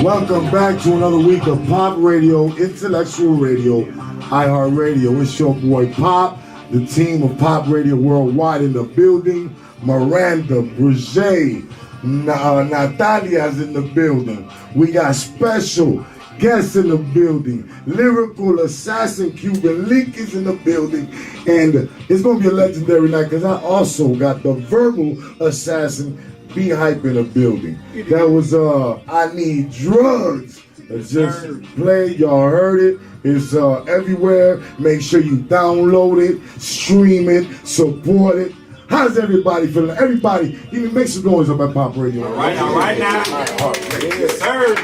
Welcome back to another week of Pop Radio, Intellectual Radio, iHeartRadio. It's your boy Pop, the team of Pop Radio Worldwide in the building. Miranda, Brigé, Natalia's in the building. We got special guests in the building. Lyrical assassin Cuban Link is in the building. And it's going to be a legendary night because I also got the verbal assassin B-Hype in the building. That was I Need Drugs. It's just played, y'all heard it. It's everywhere. Make sure you download it, stream it, support it. How's everybody feeling? Everybody, even make some noise up at Pop Radio. All right now. Yes, sir.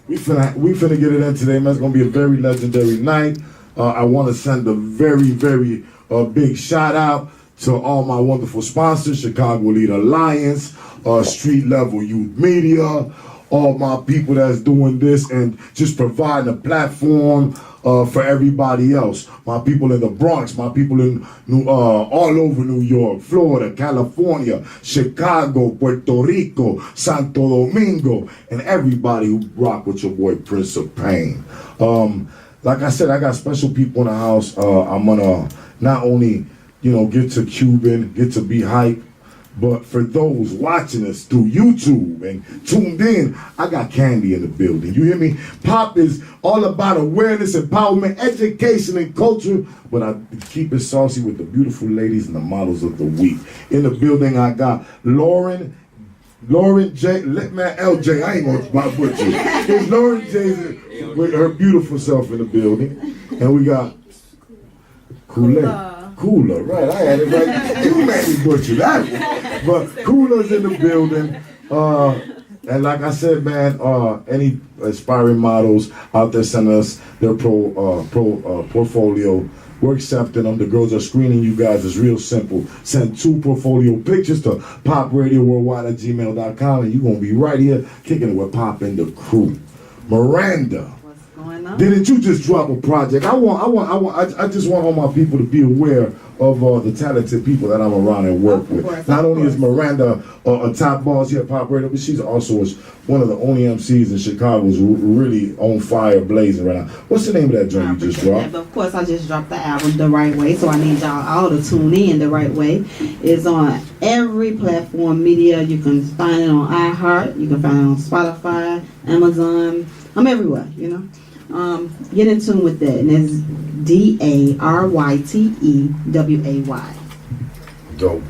We finna get it in today, man. It's gonna be a very legendary night. I want to send a very big shout out to all my wonderful sponsors: Chicago Lead Alliance, Street Level Youth Media, all my people that's doing this and just providing a platform for everybody else. My people in the Bronx, my people in all over New York, Florida, California, Chicago, Puerto Rico, Santo Domingo, and everybody who rock with your boy Prince of Pain. Like I said, I got special people in the house. I'm gonna not only get to Cuban, get to B-Hype, but for those watching us through YouTube and tuned in, I got Candy in the building. You hear me? Pop is all about awareness, empowerment, education, and culture, but I keep it saucy with the beautiful ladies and the models of the week. In the building, I got Lauren J. Man, LJ, I ain't gonna butcher you. It's Lauren J. with her beautiful self in the building. And we got Cooler, right? I had it right. You made me butcher that one. But Cooler's in the building. And like I said, man, any aspiring models out there, send us their portfolio. We're accepting them. The girls are screening you guys. It's real simple. Send 2 portfolio pictures to popradiowworldwide@gmail.com, and you're going to be right here kicking it with Pop and the crew. Miranda. Didn't you just drop a project? I just want all my people to be aware of the talented people that I'm around and work with. Not only is Miranda a top boss here at Pop Radio, but she's also one of the only MCs in Chicago who's really on fire, blazing right now. What's the name of that joint you just dropped? Of course, I just dropped the album The Right Way, so I need y'all all to tune in. The Right Way is on every platform media. You can find it on iHeart. You can find it on Spotify, Amazon. I'm everywhere, Get in tune with that, and it's DARYTEWAY. Dope.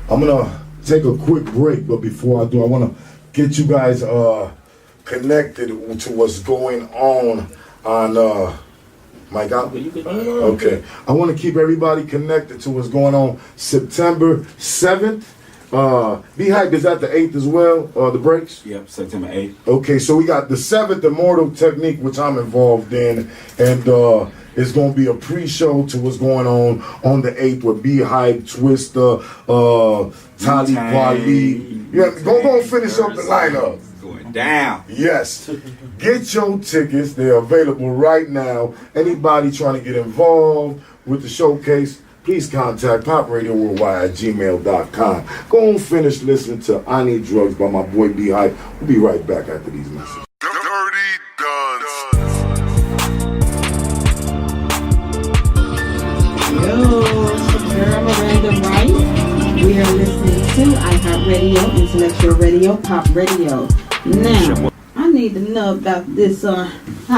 I'm gonna take a quick break, but before I do, I want to get you guys connected to what's going on. Mike out? Okay. I want to keep everybody connected to what's going on September 7th. B-Hype is at the 8th as well, the breaks? Yep, September 8th. Okay, so we got the 7th Immortal Technique, which I'm involved in, and it's going to be a pre-show to what's going on the 8th with B-Hype, Twister, Tali Kweli. Yeah, go finish up the lineup. Going down. Yes. Get your tickets. They're available right now. Anybody trying to get involved with the showcase, please contact popradiowworldwide@gmail.com. Go and finish listening to I Need Drugs by my boy B-Hype. We'll be right back after these messages. Dirty Guns. Yo, it's your girl Miranda Wright. We are listening to iHeartRadio, Intellectual Radio, Pop Radio. Now, I need to know about this I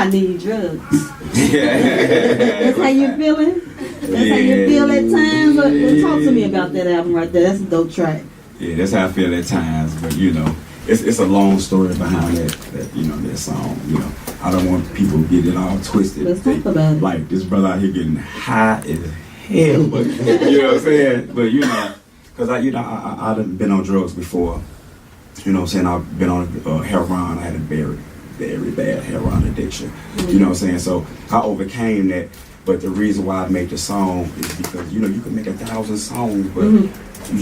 Need Drugs. That's how you feeling? That's how you feel at times? Talk to me about that album right there. That's a dope track. Yeah, that's how I feel at times, but it's a long story behind that song. I don't want people to get it all twisted. Let's talk about it. Like this brother out here getting high as hell, but you know what I'm saying? But because I've been on drugs before. You know what I'm saying? I've been on heroin. I had a very, very bad heroin addiction. Mm-hmm. You know what I'm saying? So I overcame that. But the reason why I make the song is because, you can make 1,000 songs, but you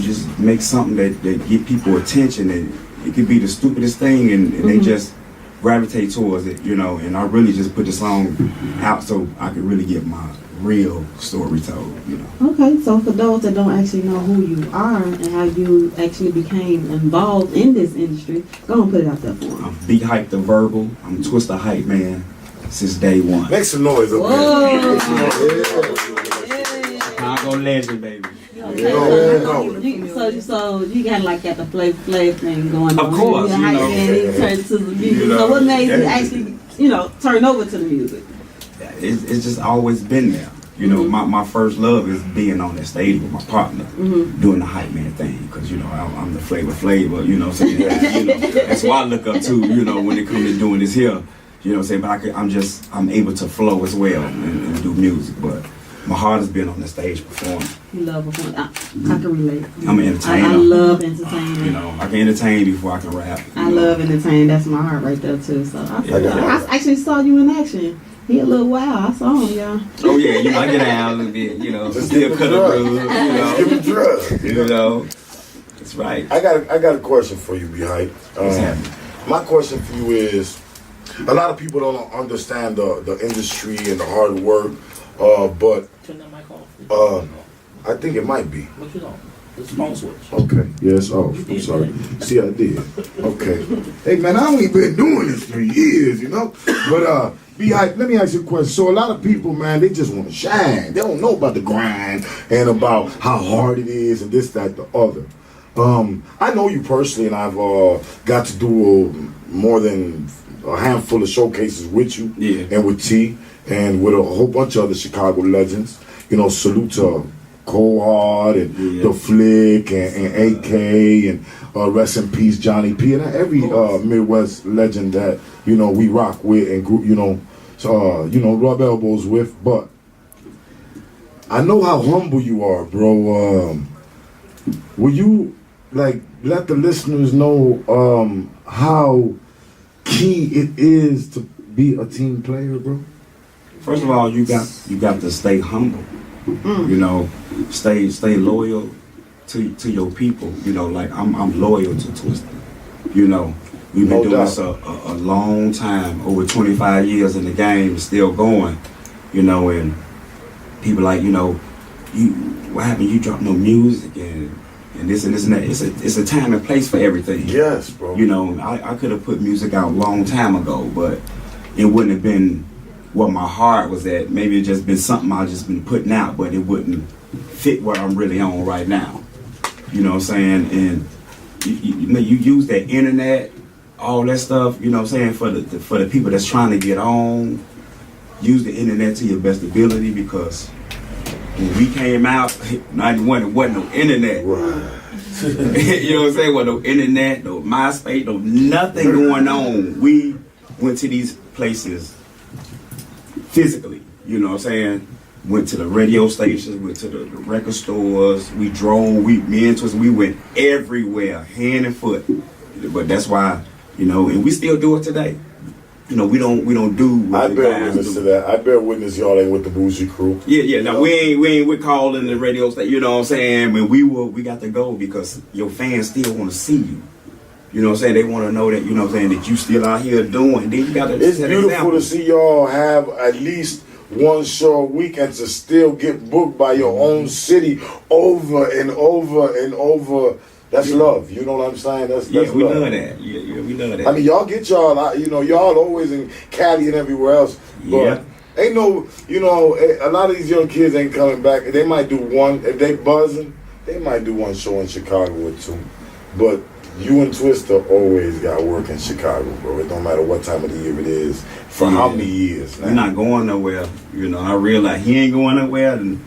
just make something that get people attention, and it could be the stupidest thing, and they just gravitate towards it, you know, and I really just put the song out so I could really get my real story told, you know. Okay, so for those that don't actually know who you are and how you actually became involved in this industry, go and put it out there for them. I'm Be Hype the Verbal. I'm Twista Hype Man since day one. Make some noise up Whoa! there. Chicago legend, baby. So you got like got the flavor thing going on. Of course, you you hype know. man, he turned to the music. You know, So what made you yeah. actually, turn over to the music? It's just always been there. You know, my first love is being on that stage with my partner, doing the hype man thing, because, you know, I'm the flavor, you know what I'm saying? You know, that's why I look up to, you know, when it comes to doing this here, you know what I'm saying? But I'm able to flow as well and do music, but my heart has been on the stage performing. You love performing. I can relate. I'm an entertainer. I love entertaining. You know, I can entertain before I can rap. I love entertaining. That's my heart right there too. So I actually saw you in action. He a little wild. I saw him, y'all. Oh yeah, you know, I get down a little bit, you know, still cut a groove, you know. Give me drugs. You know, that's right. I got a question for you, Be Hype. What's happening? My question for you is, a lot of people don't understand the industry and the hard work, but Turn that mic off. I think it might be. What you on? It's phone switch. Okay. Yes. Oh, I'm sorry. See, I did. Okay. Hey, man, I only been doing this 3 years, you know. But Be Hype, let me ask you a question. So a lot of people, man, they just want to shine. They don't know about the grind and about how hard it is and this, that, the other. I know you personally, and I've got to do more than a handful of showcases with you, and with T, and with a whole bunch of other Chicago legends. You know, salute to Cold Hard and The Flick and AK and rest in peace Johnny P and every Midwest legend that, you know, we rock with and group, you know, rub elbows with. But I know how humble you are, bro. Will you like let the listeners know how key it is to be a team player, bro? First of all, you got to stay humble. You know, stay loyal to your people. You know, like I'm loyal to Twista. You know, we've been doing this a long time, over 25 years in the game, still going. You know, and people like, you know, what happened? You drop no music and this and that. It's a time and place for everything. Yes, bro. You know, I could have put music out a long time ago, but it wouldn't have been what my heart was at. Maybe it just been something I just been putting out, but it wouldn't fit what I'm really on right now. You know what I'm saying? And you use that internet, all that stuff. You know what I'm saying, for the people that's trying to get on. Use the internet to your best ability, because when we came out, 91, it wasn't no internet. Right. You know what I'm saying? Well, no internet, no MySpace, no nothing going on. We went to these places physically, you know what I'm saying? Went to the radio stations, went to the record stores, we drove, me and Twista, we went everywhere, hand and foot. But that's why, you know, and we still do it today. You know, we don't do what I the bear guys witness do. to that. I bear witness y'all ain't with the bougie crew. Yeah. Now we ain't with calling the radio station. You know what I'm saying? When we got to go because your fans still want to see you. You know what I'm saying? They want to know that, you know what I'm saying, that you still out here doing. Then you got to. It's beautiful to see y'all have at least one show a week and to still get booked by your own city over and over and over. That's love. You know what I'm saying? That's we love. love that. Yeah, we love that. I mean, y'all get y'all, you know, y'all always in Cali and everywhere else. But ain't no, you know, a lot of these young kids ain't coming back. They might do one, if they buzzing, they might do one show in Chicago or two. But you and Twista always got work in Chicago, bro. It don't matter what time of the year it is. For how many years now? We're not going nowhere. You know, I realize he ain't going nowhere, and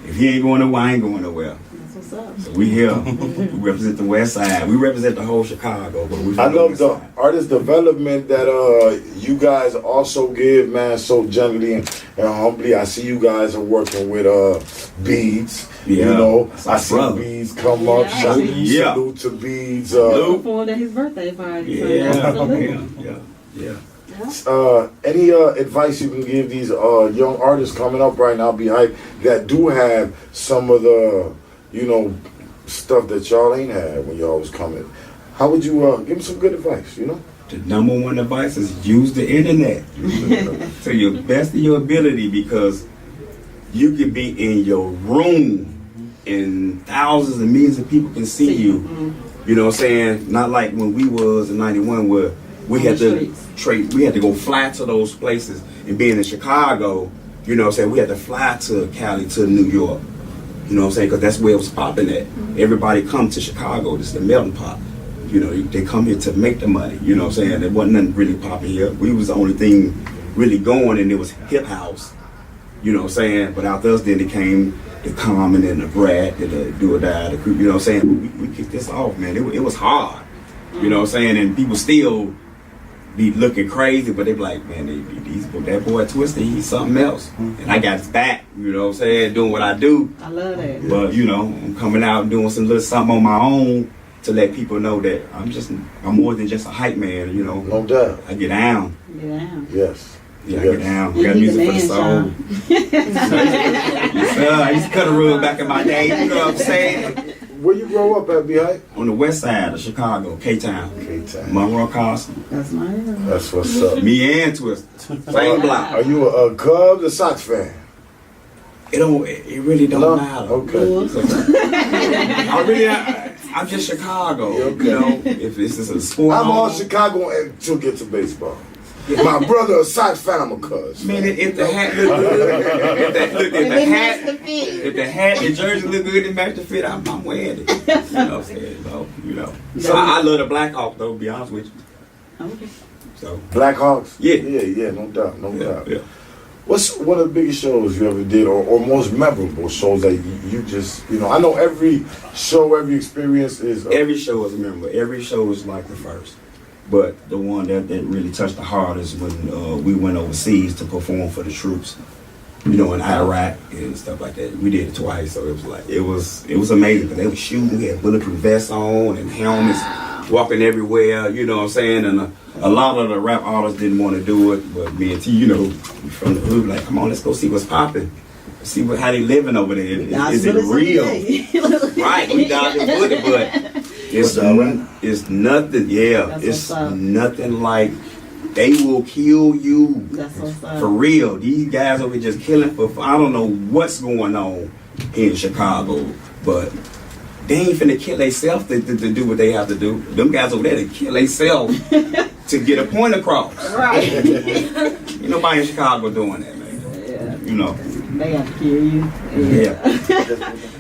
if he ain't going nowhere, I ain't going nowhere. That's what's up. So we here. We represent the West Side. We represent the whole Chicago, but we. I love the artist development that you guys also give, man, so gently and humbly. I see you guys are working with Beads. Yeah, you know, I see brother. Beads come up. Yeah. Salute to Beads. Performed at his birthday party. Yeah. Any advice you can give these young artists coming up right now, Be Hype, that do have some of the, you know, stuff that y'all ain't had when y'all was coming? How would you give them some good advice, you know? the number one advice is use the internet to your best of your ability, because you could be in your room and thousands and millions of people can see you. You know what I'm saying? Not like when we was in 91 where we had to we had to go fly to those places, and being in Chicago, you know what I'm saying, we had to fly to Cali, to New York. You know what I'm saying? Because that's where it was popping at. Everybody come to Chicago. This is the melting pot. You know, they come here to make the money. You know what I'm saying? There wasn't nothing really popping here. We was the only thing really going, and it was hip house. You know what I'm saying? But after us, then it came the Common and the Brat and the Do or Die, the Creep. You know what I'm saying? We kicked this off, man. It was hard. You know what I'm saying? And people still be looking crazy, but they be like, man, that boy Twister, he's something else. And I got his back, you know what I'm saying, doing what I do. I love that. But, you know, I'm coming out and doing some little something on my own to let people know that I'm more than just a hype man, you know. No doubt. I get down. Yes. Yeah, I get down. Got music for the soul. Yes, I used to cut a rug back in my day, you know what I'm saying? Where you grow up at, B.I.? On the west side of Chicago, K-Town. K-Town. Monroe Carson. That's my area. That's what's up. Me and Twister. Same block. Are you a Cubs or Sox fan? It really don't matter. Okay. I'm just Chicago. Okay. You know, if this is a sport. I'm all Chicago until get to baseball. My brother a Sox fan, I'm a Cubs. Man, if the hat look good, if the hat and jersey look good and match the fit, I'm wearing it. You know what I'm saying? So, you know. So I love the Blackhawks though, to be honest with you. Okay. So Blackhawks? Yeah. Yeah, no doubt, no doubt. Yeah. What's one of the biggest shows you ever did, or most memorable shows that you just, you know, I know every show, every experience is... Every show is memorable. Every show is like the first. But the one that really touched the hardest when we went overseas to perform for the troops, you know, in Iraq and stuff like that. We did it twice, so it was amazing, because they were shooting. We had bulletproof vests on and helmets, walking everywhere. You know what I'm saying? And a lot of the rap artists didn't want to do it, but me and T, you know, from the hood, like, come on, let's go see what's popping. See how they living over there. Is it real? Right, we dodged with it, but it's nothing. Yeah, That's it's nothing like. They will kill you. That's what's up. For real. These guys over here just killing for. I don't know what's going on in Chicago, but they ain't finna kill themselves to do what they have to do. Them guys over there, they kill themselves to get a point across. Right. Ain't nobody in Chicago doing that, man. Yeah. You know. They have to kill you. Yeah.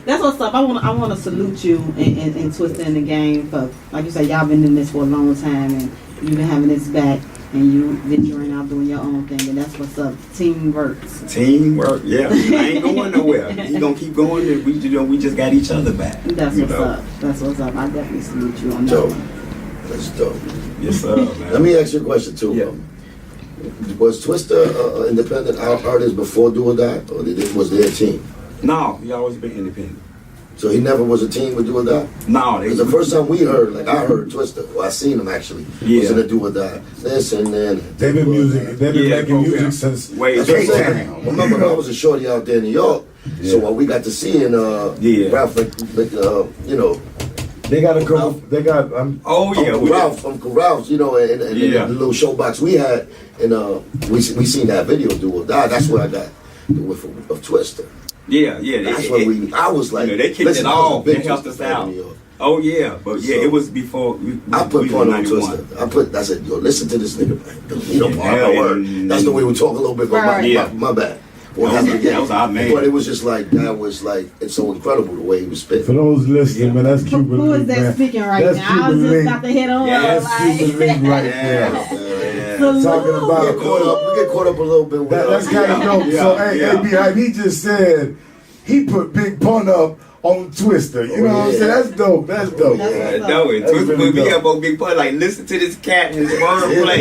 That's what's up. I want to salute you and Twister in the game for, like you said, y'all been in this for a long time, and you've been having this back, and you venturing out doing your own thing, and that's what's up. Teamwork. Teamwork, yeah. I ain't going nowhere. He gonna keep going. And we just got each other back. That's what's up. That's what's up. I definitely salute you on that Dope. one. That's dope. Yes, sir, man. Let me ask you a question, too. Yeah. Was Twister an independent artist before Do or Die, or was there a team? No, he always been independent. So he never was a team with Do or Die? No, Because the first time we heard, like I heard Twister, well, I seen him actually, was in a Do or Die. Listen, then. They've been making music since way That's what I'm saying. K-Town. Remember, I was a shorty out there in New York, so we got to see in Ralph, you know. They got a couple. They got. Uncle Ralph, you know, and the little showbox we had, and we seen that video Do or Die. That's where I got the whiff of Twister. Yeah. That's when I was like, you know, they kicked it off. They helped us out. Oh yeah, but yeah, it was before. I put Pun on Twister. I said, yo, listen to this nigga. You know, my word. That's the way we talk a little bit about my bad. That was our man. But it was just like, it's so incredible the way he was spitting. For those listening, man, that's Cuban. Who is that man. speaking right That's now? I was Cuban just about to hit on. That's Cuban link right there. Salute. Talking about we get caught up a little bit with that's kind of dope. So, hey, B.I., he just said he put Big Pun up on Twister. You know what I'm saying? That's dope. That's dope. Twister put me up on Big Pun. Like, listen to this cat and his wordplay.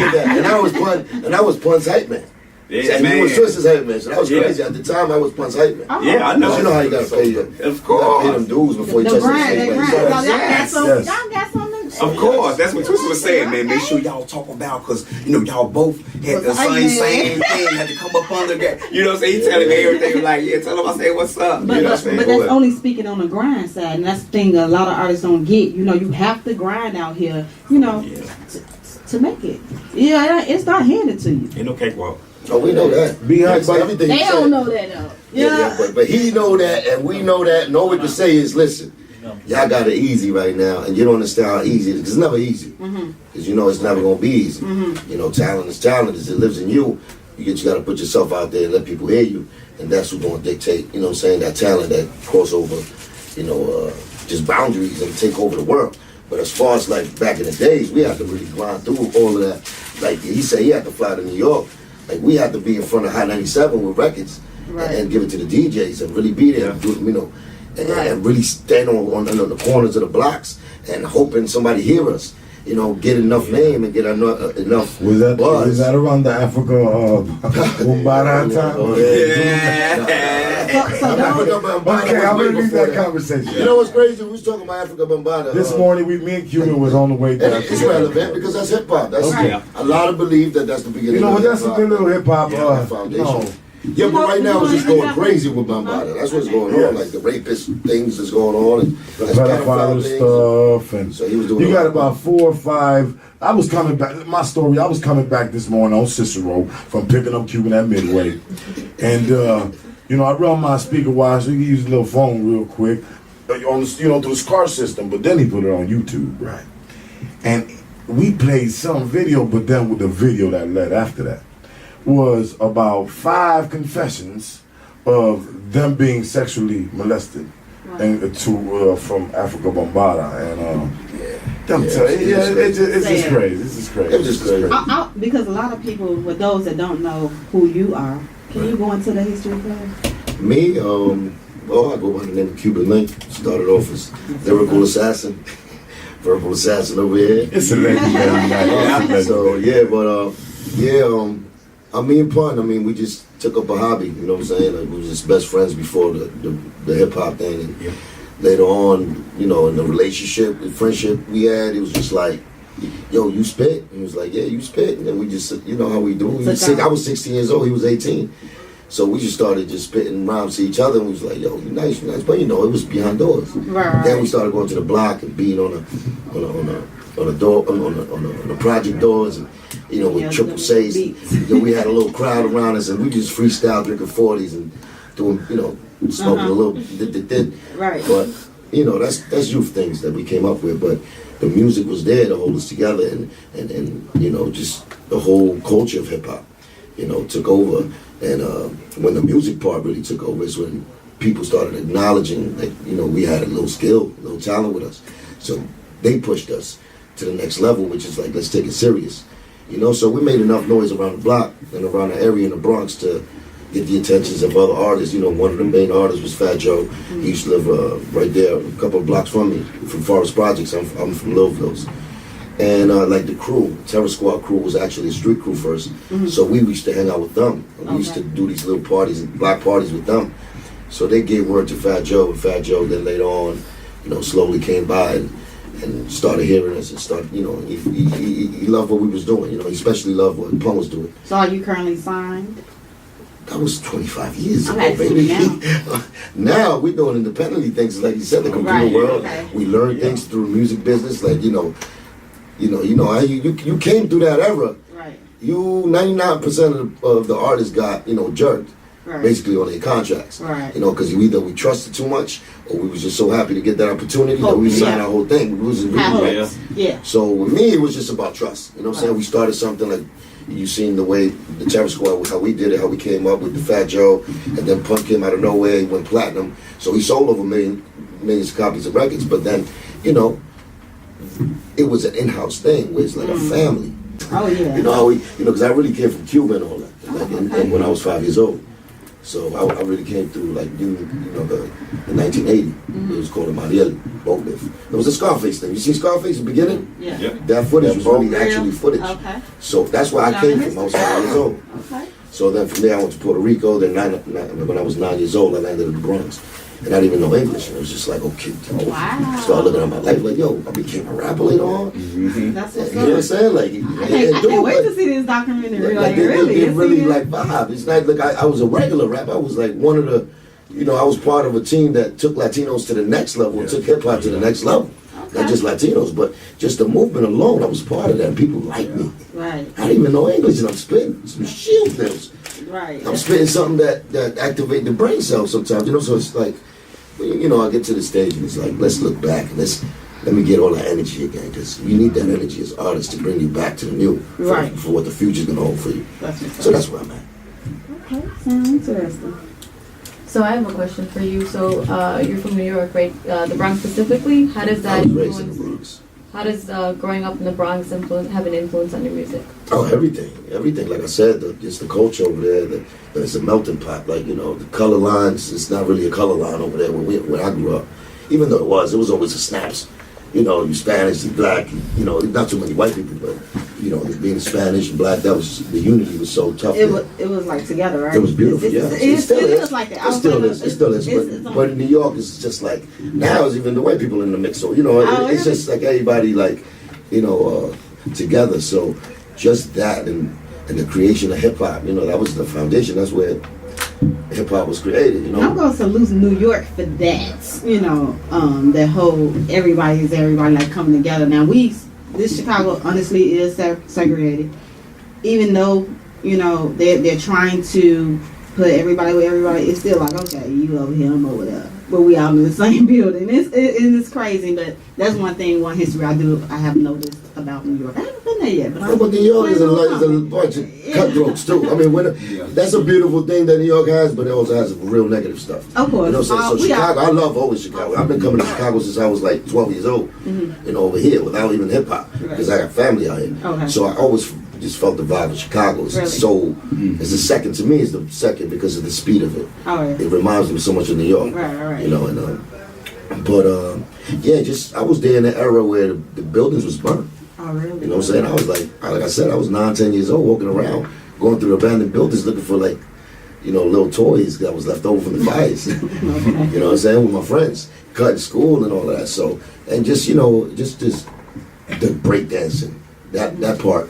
And I was Pun's hype man. Yeah, and man. he was Twister's hype man, so that was crazy. At the time, I was Pun's hype man. Yeah, I know. You know how you gotta pay your, of course. You gotta pay them dues before you touch the stage. Y'all got something. Of course, that's what Twister was saying, man. Make sure y'all talk about, because, you know, y'all both had the same thing, had to come up under that. You know what I'm saying? He telling me everything, like, yeah, tell him I say what's up. But, you know what I'm saying? But that's only speaking on the grind side, and that's the thing that a lot of artists don't get. You know, you have to grind out here, you know, to make it. Yeah, it's not handed to you. Ain't no cakewalk. Oh, we know that. Behind by everything They he don't said. know that though. Yeah, but he know that, and we know that. And all we can say is, listen, y'all got it easy right now, and you don't understand how easy it is. 'Cause it's never easy. Because you know it's never gonna be easy. You know, talent is talent. It lives in you. You got to put yourself out there and let people hear you, and that's what's gonna dictate. You know what I'm saying? That talent that cross over, you know, just boundaries and take over the world. But as far as like back in the days, we had to really grind through all of that. Like he said, he had to fly to New York. Like we had to be in front of High 97 with records and give it to the DJs and really be there, you know, and really stand on the corners of the blocks and hoping somebody hear us. You know, get enough name and get enough was buzz. that around the Africa Bumbara time? Oh, So Africa Bambaataa Okay, was I'm way gonna leave before that conversation. You know what's crazy? We was talking about Africa Bambaataa. This morning, me and Cuban was on the way And down. it's relevant because that's hip hop. That's a lot of believe that that's the beginning. You know of what? That's a hip-hop. good little hip hop. Foundation. No. Yeah, but right now it's just going crazy with Bambaataa. That's what's going on. Yes. Like the rapist things that's going on. And The that's pedophile pedophile things. stuff, and So he was doing you got all about 4 or 5. I was coming back. My story. I was coming back this morning on Cicero from picking up Cuban at Midway, and you know I run my speaker wire so you can use a little phone real quick on the, you know, through the car system. But then he put it on YouTube, right? And we played some video, but then with the video that led after that was about 5 confessions of them being sexually molested and from Africa Bambaataa and it's just crazy. It's just crazy. It's just crazy. because a lot of people, with those that don't know who you are, can you go into the history class? Me, well, I go by the name of Cuban Link. Started off as lyrical assassin, verbal assassin over here. It's a legendary night. So yeah, but I mean, pun. I mean, we just took up a hobby. You know what I'm saying? Like, we was just best friends before the hip hop thing, and later on, you know, in the relationship, the friendship we had, it was just like, yo, you spit. And he was like, yeah, you spit. And then we just, you know how we do. I was 16 years old. He was 18. So we just started just spitting rhymes to each other, and we was like, yo, you nice. But you know, it was behind doors. Right. Then we started going to the block and being on a door, on the project doors, and you know, with triple C's. You know, we had a little crowd around us, and we just freestyle drinking 40s and doing, you know, smoking a little. Right. But you know, that's youth things that we came up with. But the music was there to hold us together, and you know, just the whole culture of hip hop, you know, took over. And when the music part really took over is when people started acknowledging that, you know, we had a little skill, a little talent with us. So they pushed us to the next level, which is like, let's take it serious. You know, so we made enough noise around the block and around the area in the Bronx to get the attentions of other artists. You know, one of the main artists was Fat Joe. He used to live right there, a couple of blocks from me, from Forest Projects. I'm from Littlefields. And like the crew, Terror Squad crew was actually a street crew first. So we used to hang out with them. We used to do these little parties, block parties with them. So they gave word to Fat Joe, and Fat Joe then later on, you know, slowly came by and started hearing us and started, you know, he loved what we was doing. You know, he especially loved what Pun was doing. So are you currently signed? That was 25 years I'm ago, asking baby. now. Now we're doing independently things, like you said, the computer world. We learn things through music business, like you came through that era. Right. You 99% of the artists got, you know, jerked. Right. Basically on their contracts. Right. You know, because either we trusted too much or we was just so happy to get that opportunity that we signed our whole thing. We wasn't really Yeah. So with me, it was just about trust. You know what I'm saying? We started something like, you seen the way the Terror Squad, how we did it, how we came up with the Fat Joe, and then Punk came out of nowhere, he went platinum. So he sold over millions of copies of records. But then, you know, it was an in-house thing where it's like a family. Oh yeah. You know how because I really came from Cuba and all that, like, and when I was 5 years old. So I really came through, like, you know, the 1980. It was called a Mariel boat lift. It was a Scarface thing. You see Scarface in the beginning? Yeah. That footage was really actually footage. Okay. So that's where I came from. I was 5 years old. Okay. So then from there I went to Puerto Rico. Then when I was 9 years old, I landed in the Bronx. And I didn't even know English. And it was just like, okay. Wow. Started looking at my life like, yo, I became a rapper later on. That's what's You know what I'm saying? Like, I can't wait to see this documentary. like they really like vibe. It's not like I was a regular rapper. I was like one of the, you know, I was part of a team that took Latinos to the next level and took hip hop to the next level. not just Latinos, but just the movement alone. I was part of that. And people like me. Right. I didn't even know English, and I'm spitting some shield pills. Right. I'm spitting something that activate the brain cells sometimes, so it's like, I get to the stage and it's like, let's look back and let me get all that energy again, because you need that energy as artists to bring you back to the new, for what the future's gonna hold for you. So that's where I'm at. Okay, sounds interesting. So I have a question for you. So you're from New York, right? The Bronx specifically. How does I that was raised in the influence? Bronx. How does growing up in the Bronx have an influence on your music? Oh, everything. Like I said, just the culture over there. It's a melting pot. Like, the color lines. It's not really a color line over there when I grew up. Even though it was always a snaps. You Spanish, you black. Not too many white people, but being Spanish and black, that was the unity was so tough. It was like together, right? It was beautiful. It still is like that. It still is. But in New York, it's just like now, it's even the white people in the mix. So it's just like everybody together. So just that and the creation of hip hop. That was the foundation. That's where hip hop was created. I'm gonna salute New York for that. That whole everybody like coming together. Now this Chicago honestly is segregated, even though they're trying to put everybody with everybody. It's still like, okay, you over here, I'm over there, but we all in the same building. It's crazy, but that's one history I have noticed about New York. I haven't been there yet, but New York is a bunch of cutthroats too. I mean, that's a beautiful thing that New York has, but it also has real negative stuff. Of course. So Chicago, I love always Chicago. I've been coming to Chicago since I was like 12 years old. Over here without even hip hop, because I got family out here. Okay. So I always just felt the vibe of Chicago. It's it's the second to me. It's the second because of the speed of it. Oh, yeah. It reminds me so much of New York. Right. I was there in the era where the buildings was burnt. Oh, really? You know what I'm saying? I was like I said, I was 9, 10 years old, walking around, going through the abandoned buildings, looking for little toys that was left over from the fires. You know what I'm saying? With my friends, cutting school and all of that. So, and just the breakdancing, that part.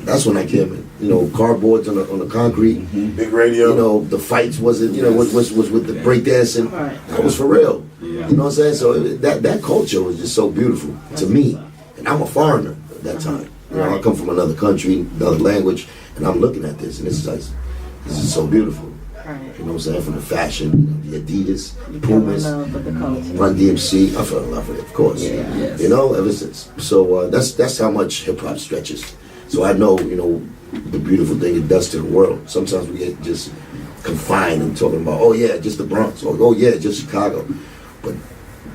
That's when I came in. Cardboards on the concrete. Big radio. The fights wasn't. Was with the breakdancing. Right. That was for real. Yeah. You know what I'm saying? So that culture was just so beautiful to me, and I'm a foreigner at that time. I come from another country, another language, and I'm looking at this, and this is so beautiful. Right. You know what I'm saying? From the fashion, the Adidas, Pumas, With the culture. Run DMC. I fell in love with it, of course. Yeah. Ever since. So that's how much hip hop stretches. So I know, the beautiful thing it does to the world. Sometimes we get just confined and talking about, oh yeah, just the Bronx, or oh yeah, just Chicago. But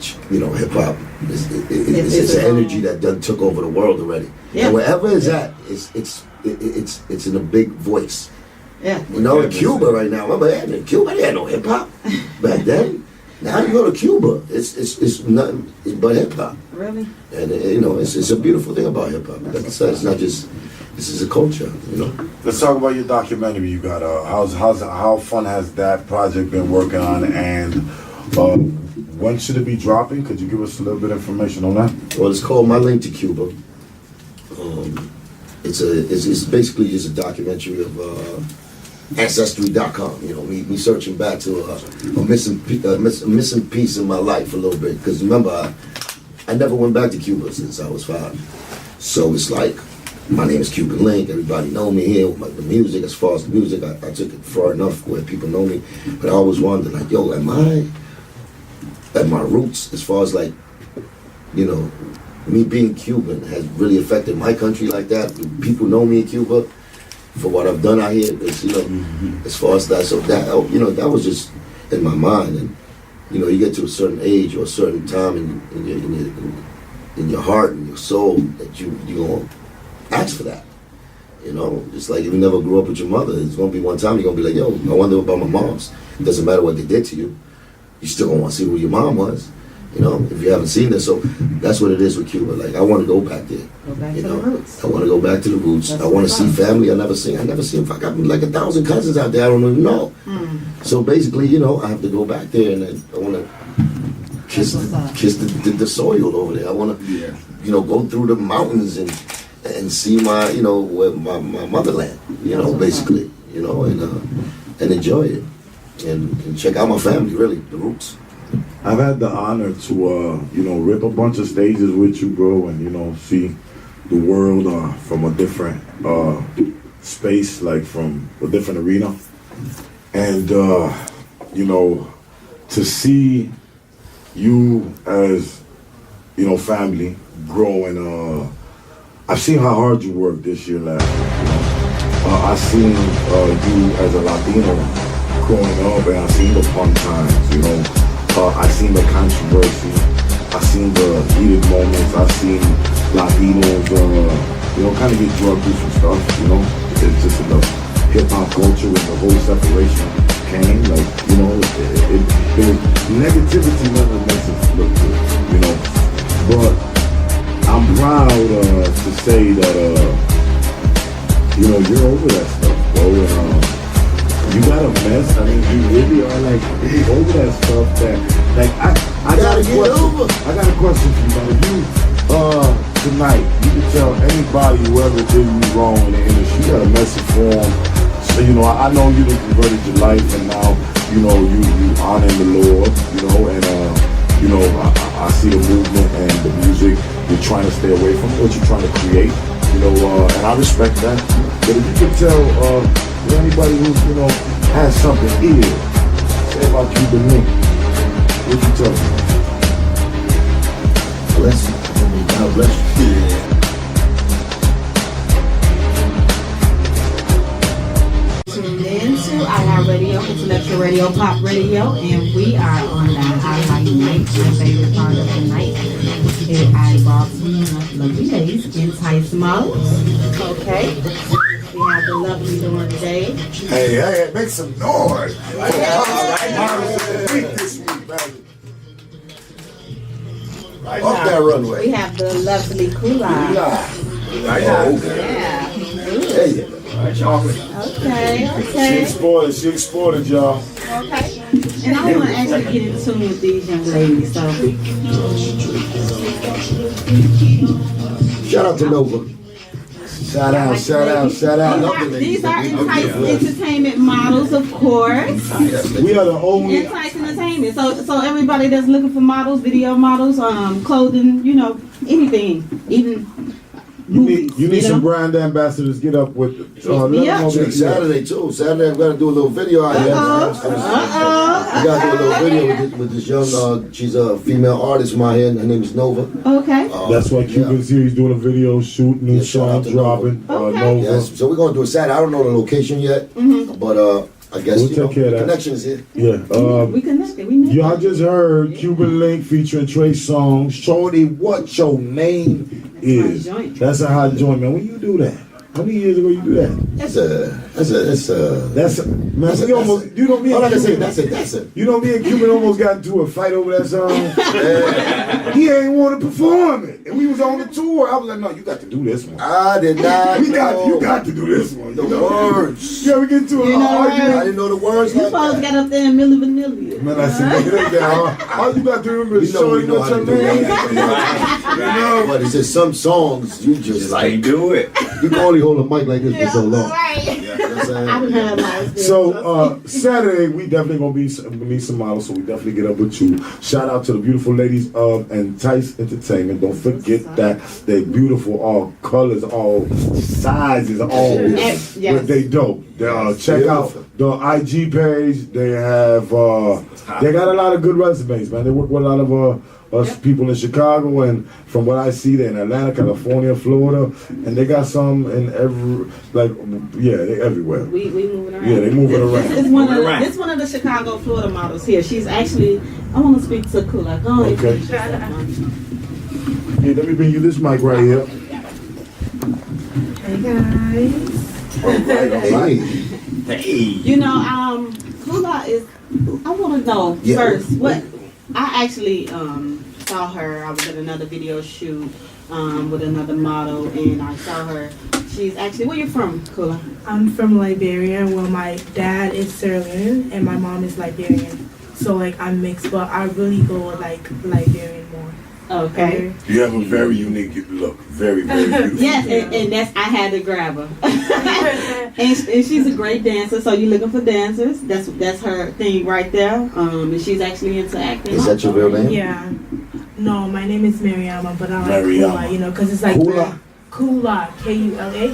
hip hop it's an energy that done took over the world already. Yeah. And wherever it's at, it's in a big voice. Yeah. In Cuba right now, remember in Cuba they had no hip hop back then. Now you go to Cuba, it's nothing but hip hop. Really? And it's a beautiful thing about hip hop. Like I said, it's not just this is a culture. Let's talk about your documentary you got. How fun has that project been working on, and when should it be dropping? Could you give us a little bit of information on that? Well, it's called My Link to Cuba. It's basically just a documentary of Ancestry.com. Me searching back to a missing piece in my life a little bit, because remember I never went back to Cuba since I was 5. So it's like my name is Cuban Link. Everybody know me here with the music. As far as the music, I took it far enough where people know me. But I always wondered, like, yo, am I at my roots as far as me being Cuban has really affected my country like that? People know me in Cuba for what I've done out here. As far as that, so that that was just in my mind. And you get to a certain age or a certain time in your heart and your soul that you gonna ask for that. Just like if you never grew up with your mother, it's gonna be one time you're gonna be like, yo, I wonder about my moms. It doesn't matter what they did to you, you still gonna want to see who your mom was. If you haven't seen this. So that's what it is with Cuba. Like, I want to go back there. Go back to the roots. I want to go back to the roots. I want to see family I never seen. I got like 1,000 cousins out there I don't even know. So basically, I have to go back there, and I want to kiss the soil over there. I want to, go through the mountains and see my, my motherland. Basically, and enjoy it and check out my family. Really, the roots. I've had the honor to, rip a bunch of stages with you, bro, and, see the world from a different space, like from a different arena. And, to see you as, family grow and, I've seen how hard you worked this year last year, I've seen you as a Latino growing up, and I've seen the fun times, I've seen the controversy, I've seen the heated moments, I've seen Latinos, kind of get drugged through some stuff, It's just the hip-hop culture and the whole separation came, like, there was negativity never makes it look good, But I'm proud to say that, you're over that stuff, bro, and you got a mess. I mean, you really are like over that stuff. That like I got a question. I got a question for you, man. If you tonight you can tell anybody whoever did you wrong in the industry, you got a message for them. So I know you done converted your life, and now you honor the Lord. And I see the movement and the music you're trying to stay away from, what you're trying to create. And I respect that. But if you could tell anybody who has something ill say about Cuban Link, what you tell them? Bless you. God bless you. Tuned in to iHeartRadio, Intellectual Radio, Pop Radio, and we are on the highlight night, my favorite part of the night. Here I brought some lovely ladies, Entice Models. Okay. We have the lovely during the day. Hey, make some noise. Right off that runway. We have the lovely Cuba. Right now. Yeah. Hey. Okay. She exported, y'all. Okay. And I want to actually get in tune with these young ladies, so. Shout out to Nova. Shout out. These are Entice Entertainment models, of course. We are the only. Entice Entertainment. So everybody that's looking for models, video models, clothing, anything, even movies. You need some brand ambassadors. Get up with. Saturday too. Saturday I'm gonna do a little video out here. We gotta do a little video with this young. She's a female artist from out here. Her name is Nova. Okay. That's why Cuban's here. He's doing a video shoot, new song dropping. Nova. Yes. So we're gonna do a Saturday. I don't know the location yet, but I guess We'll take care of that. the connection is here. Yeah. We connected. We know. Y'all just heard Cuban Link featuring Trey Songz. Shorty, what your name is? That's a hot joint, man. When you do that? How many years ago you do that? That's me and Cuban almost got into a fight over that song. He ain't want to perform it, and we was on the tour. I was like, no, you got to do this one. I did not. You got to do this one. The words. Yeah, we get to an argument. I didn't know the words. You like supposed to that. get up there and Milli Vanilli. Man, I said, look at that. All you got to remember is Shorty, what your name is. But it's just some songs you just like do it. You can only hold a mic like this for so long. So Saturday we definitely gonna need some models, so we definitely get up with you. Shout out to the beautiful ladies of Entice Entertainment. Don't forget that they beautiful, all colors, all sizes, all they dope. Check out the IG page. They have they got a lot of good resumes, man. They work with a lot of us people in Chicago, and from what I see, they're in Atlanta, California, Florida, and they got some in they everywhere. We moving around. Yeah, they moving around. This is one of the Chicago, Florida models here. She's actually, I want to speak to Kula. Go ahead. Okay. Yeah, let me bring you this mic right here. Hey guys. All right. Hey. Kula is, I want to know first, what, I actually saw her, I was at another video shoot with another model, and I saw her. She's actually, where you from, Kula? I'm from Liberia. Well, my dad is Sierra Leone and my mom is Liberian. So I'm mixed, but I really go with Liberian more. Okay. You have a very unique look. Very, very beautiful. Yes, and that's I had to grab her. and she's a great dancer. So you're looking for dancers. That's her thing right there. And she's actually into acting. Is that your real name? Yeah. No, my name is Mariana, but I like Mariana. Kula, you know, because it's like Kula? Kula, Kula.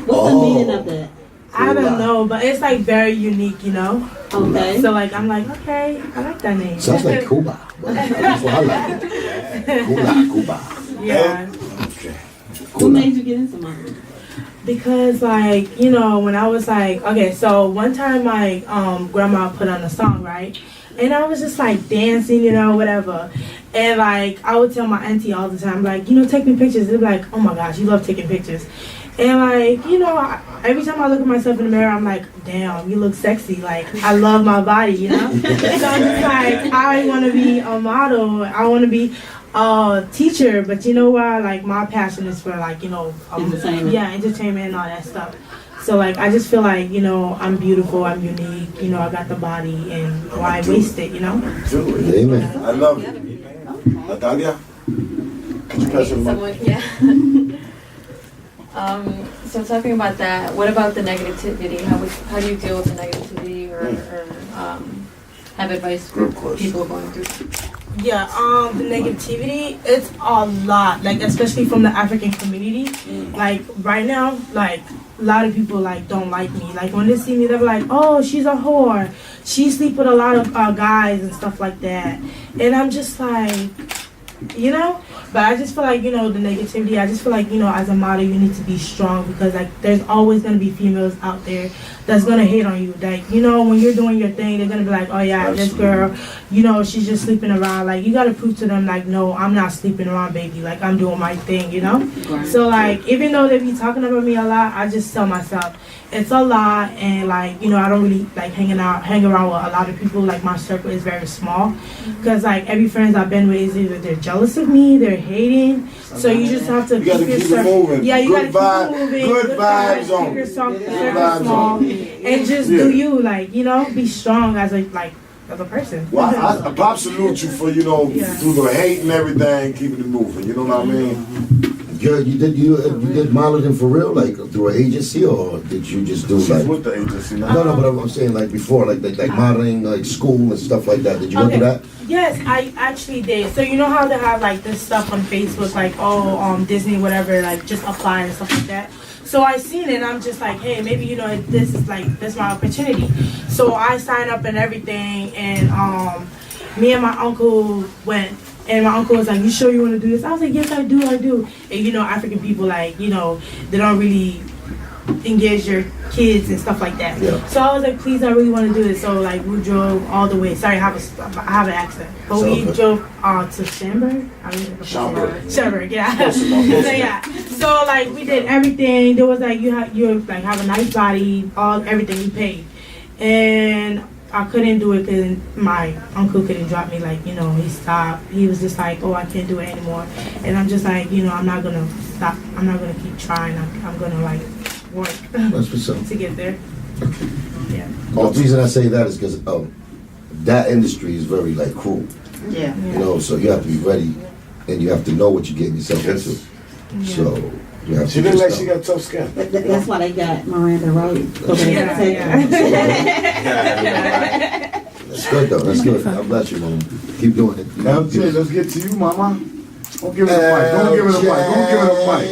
What's the meaning of that? I don't know, but it's like very unique, you know. Okay. So like I'm like, okay, I like that name. Sounds like Cuba. That's what I like. Cuba. Yeah. Okay. What made you get into mine? Because like, you know, when I was like, okay, so one time my grandma put on a song, right? And I was just like dancing, you know, whatever. And like I would tell my auntie all the time, like, you know, take me pictures. They'd be like, oh my gosh, you love taking pictures. And like, you know, every time I look at myself in the mirror, I'm like, damn, you look sexy. Like, I love my body, you know? So I'm just like, I want to be a model. I want to be a teacher. But you know what? Like, my passion is for like, you know, Entertainment. Yeah, entertainment and all that stuff. So like, I just feel like, you know, I'm beautiful, I'm unique, you know, I got the body, and why waste it, you know? Amen. I love you. Natalia? Could you pass it to Someone, yeah. So talking about that, what about the negativity? How do you deal with the negativity or have advice for Good question. people going through? Yeah, the negativity, it's a lot, like especially from the African community. Like right now, like a lot of people like don't like me. Like when they see me, they're like, "Oh, she's a whore. She sleep with a lot of guys and stuff like that." And I'm just like, you know. But I just feel like, you know, the negativity, I just feel like, you know, as a model, you need to be strong because, like, there's always going to be females out there that's going to hate on you. Like, you know, when you're doing your thing, they're going to be like, oh, yeah, this girl, you know, she's just sleeping around. Like, you got to prove to them, like, no, I'm not sleeping around, baby. Like, I'm doing my thing, you know? Right. So, like, even though they be talking about me a lot, I just tell myself, it's a lot, and like, you know, I don't really like hang around with a lot of people. Like my circle is very small, because like every friends I've been with is either they're jealous of me, they're hating. So you just have to You gotta keep it moving. Yeah, you Good gotta keep it moving. Good vibes on. Keep yourself Good very vibes small, on. and just Yeah. do you, like, you know, be strong as a person. Well, I pop salute you for, you know, Yeah. through the hate and everything, keeping it moving. You know what I mean? Yeah, you did modeling for real, like through an agency, or did you just do She's like? with the agency now. No, but I'm saying like before, like modeling, like school and stuff like that. Did you go through that? Yes, I actually did. So you know how they have like this stuff on Facebook, like Disney, whatever, like just apply and stuff like that. So I seen it and I'm just like, hey, maybe, you know, this is my opportunity. So I signed up and everything, and me and my uncle went. And my uncle was like, you sure you want to do this? I was like, yes, I do. And you know, African people, like, you know, they don't really engage their kids and stuff like that. Yeah. So I was like, please, I really want to do this. So like, we drove all the way. Sorry, I have an accent. But we drove to Schaumburg. Schaumburg, yeah. So yeah. So like, we did everything. There was like, you have a nice body, everything we paid. And I couldn't do it because my uncle couldn't drop me. Like, you know, he stopped. He was just like, oh, I can't do it anymore. And I'm just like, you know, I'm not gonna stop. I'm not gonna keep trying. I'm gonna like work That's what's up. to get there. Yeah. The reason I say that is because that industry is very like cruel. Yeah. You know, so you have to be ready, and you have to know what you're getting yourself into. Yeah. So you have She to look like just she know. got tough skin. That's why they got Miranda right. So they Yeah, take That's good though. That's good. I'm glad you, Mom. Keep doing it. LJ, let's get to you, mama. Don't give her the mic. Don't give her the mic. Don't give her the mic.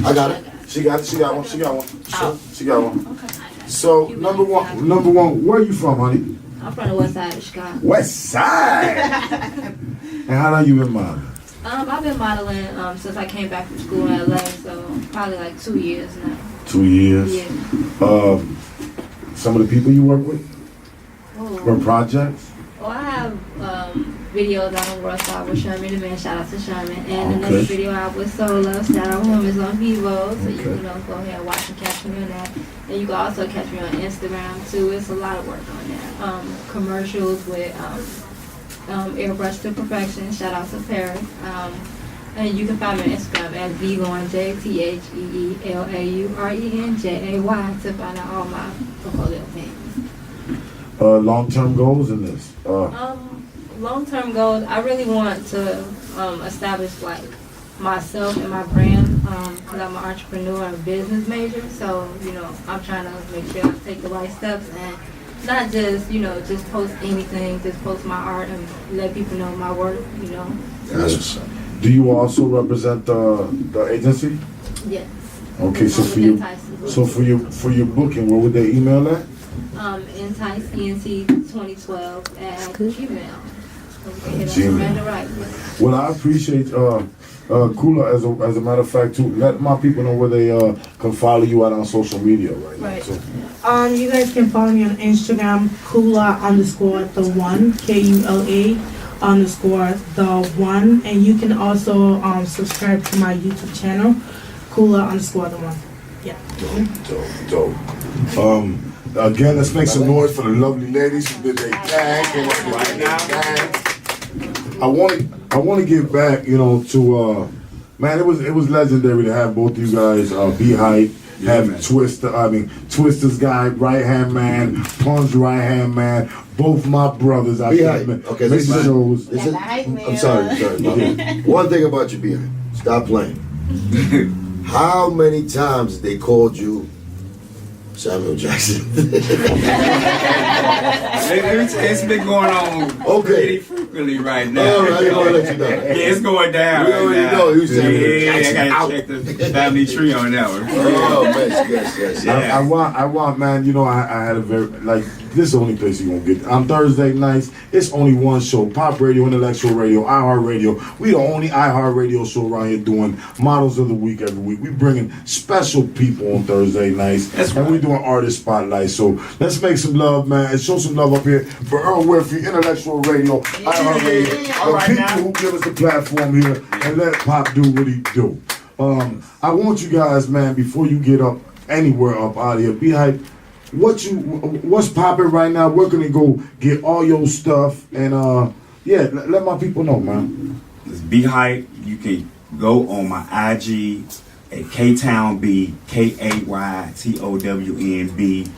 I got it. She got one. She got one. She got one. So number one, where you from, honey? I'm from the west side of Chicago. West Side. And how long you been modeling? I've been modeling since I came back from school in LA, so probably like 2 years now. 2 years. Yeah. Some of the people you work with Oh. or projects? Well, I have videos out on Ruff Stuff with Sherman the Man. Shout out to Sherman. And Okay. the next video out with Solo. Shout out him is on Vivo. So you Okay. can go ahead and watch and catch me on that. And you can also catch me on Instagram too. It's a lot of work on there. Commercials with Airbrush to Perfection. Shout out to Paris. And you can find me on Instagram at VLaurenJay to find out all my portfolio things. Long-term goals in this? Long long-term goals, I really want to establish like myself and my brand, because I'm an entrepreneur and business major. So I'm trying to make sure I take the right steps and not just just post anything, just post my art and let people know my work. Yes. Do you also represent the agency? Yes. Okay, so for your booking, where would they email at? Entice ENT 2012 at Gmail. Miranda Wright. Well, I appreciate Kula as a matter of fact too. Let my people know where they can follow you out on social media right now. Right. So, You guys can follow me on Instagram, Kula_the1, KULA_the1, and you can also subscribe to my YouTube channel, Kula_the1. Yeah. dope. Again, let's make some noise for the lovely ladies who did their tag. Right now, I want to give back, to man. It was legendary to have both of you guys be hype. Have Twister's guy, right hand man, Pun's right hand man, both my brothers. Be hype. Okay, I'm sorry. One thing about you, be hype. Stop playing. How many times they called you Samuel Jackson? It's been going on pretty frequently right now. All right, I want to let you know. Yeah, it's going down. We already know who's Samuel Jackson. I gotta check the family tree on that one. Oh, yes. Yeah. I want, man. I had a very this is the only place you're gonna get. On Thursday nights, it's only one show: Pop Radio, Intellectual Radio, iHeart Radio. We the only iHeart Radio show around here doing Models of the Week every week. We bringing special people on Thursday nights, and we doing artist spotlight. So let's make some love, man, and show some love up here for Earl Winfrey, Intellectual Radio, iHeart Radio, the people who give us the platform here, and let Pop do what he do. I want you guys, man, before you get up anywhere up out of here, be hype. What's popping right now? Where can they go get all your stuff? And let my people know, man. It's Be Hype. You can go on my IG at KTownB, KAYTOWNB,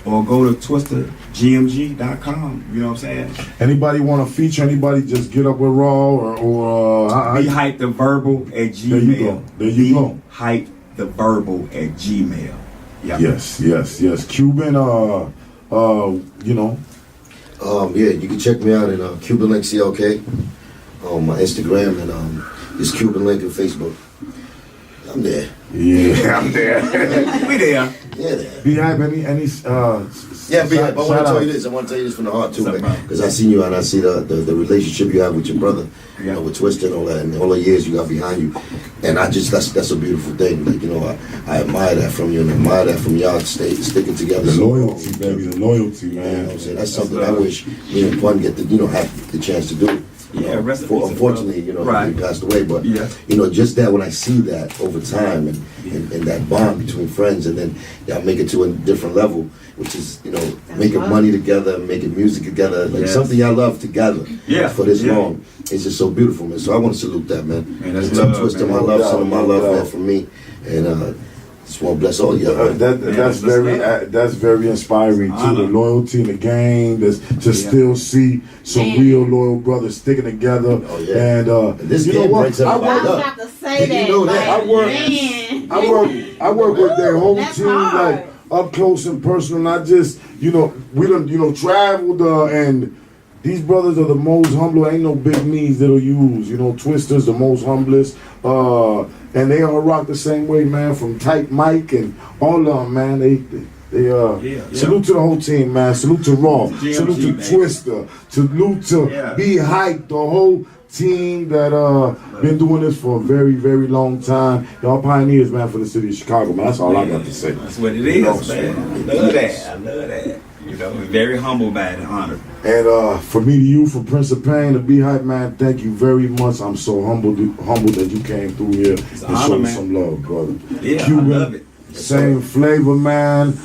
or go to twistergmg.com. You know what I'm saying? Anybody want to feature anybody? Just get up with Raw or Be Hype the Verbal at Gmail. There you go. Be Hype the Verbal at Gmail. Yep. Yes. Cuban, Yeah, you can check me out in Cuban Link CLK on my Instagram, and it's Cuban Link on Facebook. I'm there. Yeah, I'm there. We there. Yeah, there. Be hype. Any Yeah, be hype. I want to tell you this. I want to tell you this from the heart too, because I seen you and I see the relationship you have with your brother, with Twister and all that, and all the years you got behind you, and that's a beautiful thing. I admire that from you, and admire that from y'all sticking together. The loyalty, baby, the loyalty, man. You know what I'm saying? That's something I wish me and Pun get to have the chance to do. Unfortunately, he passed away, but just that when I see that over time and that bond between friends, and then y'all make it to a different level, which is making money together, making music together, something y'all love together for this long. It's just so beautiful, man. So I want to salute that, man. That's Twist of my love, some of my love, man, from me, and just want to bless all y'all. That's very inspiring too. The loyalty in the game, to still see some real loyal brothers sticking together. And this game breaks everybody up. about to say that. You know that. I work with their whole team up close and personal. And I just we done traveled and these brothers are the most humble. Ain't no big knees that'll use. Twister's the most humblest. And they all rock the same way, man. From Tight Mike and all of them, man. Salute to the whole team, man. Salute to Raw. Salute to Twister. Salute to Be Hype, the whole team that been doing this for a very, very long time. Y'all pioneers, man, for the city of Chicago, man. That's all I got to say. That's what it is, man. I love that. Very humble, man, and honored. And for me to you, from Prince of Pain, to Be Hype, man, thank you very much. I'm so humbled that you came through here and showed me some love, brother. Yeah, Cuban, I love it. same flavor, man.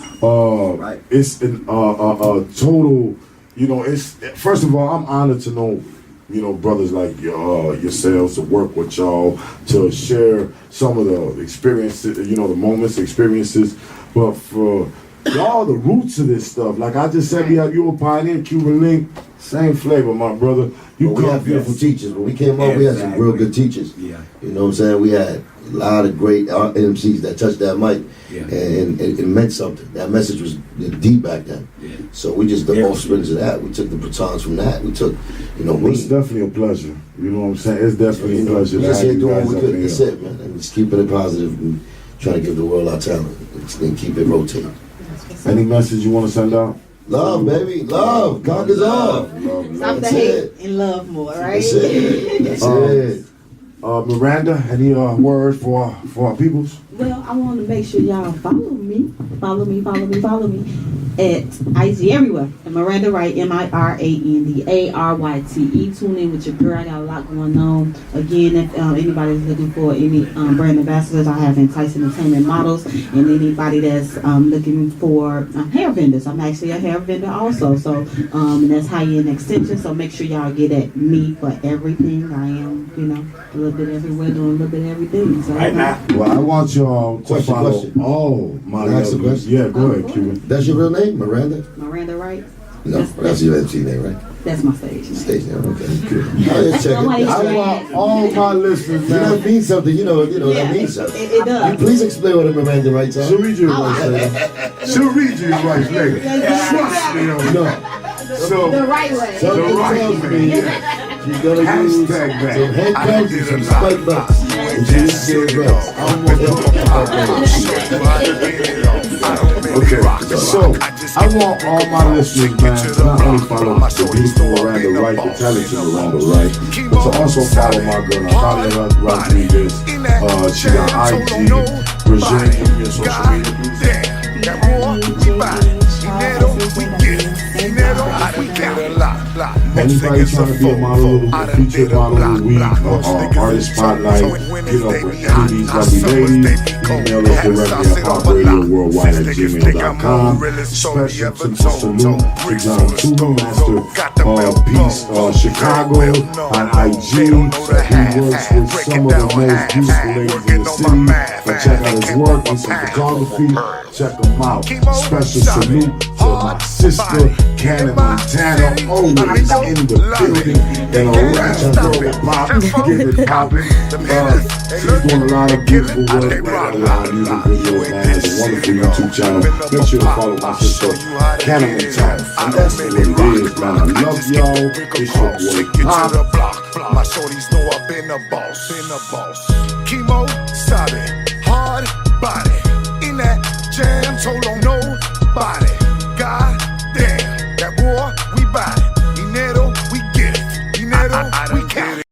It's a total, it's, first of all, I'm honored to know, brothers like yourselves, to work with y'all, to share some of the experiences, the moments, experiences, but for y'all, the roots of this stuff, like I just said, you're a pioneer. Cuban Link Same flavor, my brother. You But we had beautiful teachers. When we came up, we had some real good teachers. Yeah. You know what I'm saying? We had a lot of great MCs that touched that mic, Yeah. and it meant something. That message was deep back then. Yeah. So we just the offsprings of that. We took the batons from that. We took, you know, Well, it's definitely a pleasure. You know what I'm saying? It's definitely a pleasure. We to just have here you doing guys what we up could. in That's here. it, man. And just keeping it positive and trying to give the world our talent and keep it rotating. Any message you want to send out? Love, baby. Love. Conquers all. Stop the That's hate it. and love more, right? That's it. That's it. Miranda, any words for our peoples? Well, I want to make sure y'all follow me at IG everywhere. And Miranda Wright, MIRANDARYTE. Tune in with your girl. I got a lot going on. Again, if anybody's looking for any brand ambassadors, I have Enticing Entertainment Models, and anybody that's looking for hair vendors. I'm actually a hair vendor also. So and that's high-end extension. So make sure y'all get at me for everything. I am, a little bit everywhere, doing a little bit of everything. So Right now. Well, I want y'all to Question. Oh, my Can I ask a question? Yeah, go ahead, Cuban. That's your real name, Miranda? Miranda Wright. No, that's your MC name, right? That's my stage name. Stage name, okay. Good. I just check Nobody it. I want all my listeners, That man. means something, that Yeah, means something. it does. You please explain what a Miranda writes She'll on. read you your rights later. She'll read you your rights later. Trust me on that. No. So, The right way. Something The right tells way. me you're gonna use some Hashtag that. handcuffs and some spike bucks. And she's getting ready. okay, so I want all my listeners, man, to not only follow the beautiful Miranda Wright, the talented Miranda Wright, but to also follow my girl Natalia Rodriguez. She got IG, Regine, give me your social media, please. Anybody trying to be a model, a featured model of the week, or artist spotlight, get up with any of these lovely ladies. Email us directly at popradio@gmail.com. Special salute to John Cuba, Master Peace Chicago on IG. He works with some of the most beautiful ladies in the city. But check out his work and some photography. Check him out. Special salute to my sister, Cannon Montana, always in the building. And a ratchet girl with pop, give it poppin'. She's doing a lot of beautiful work, a lot of music videos, man. It's a wonderful YouTube channel. Make sure to follow my sister, Cannon Montana. And that's what it is, man. I love y'all. It's your boy Pop. My shorties know I've been a boss. Chemo, solid, hard body. In that jam, told on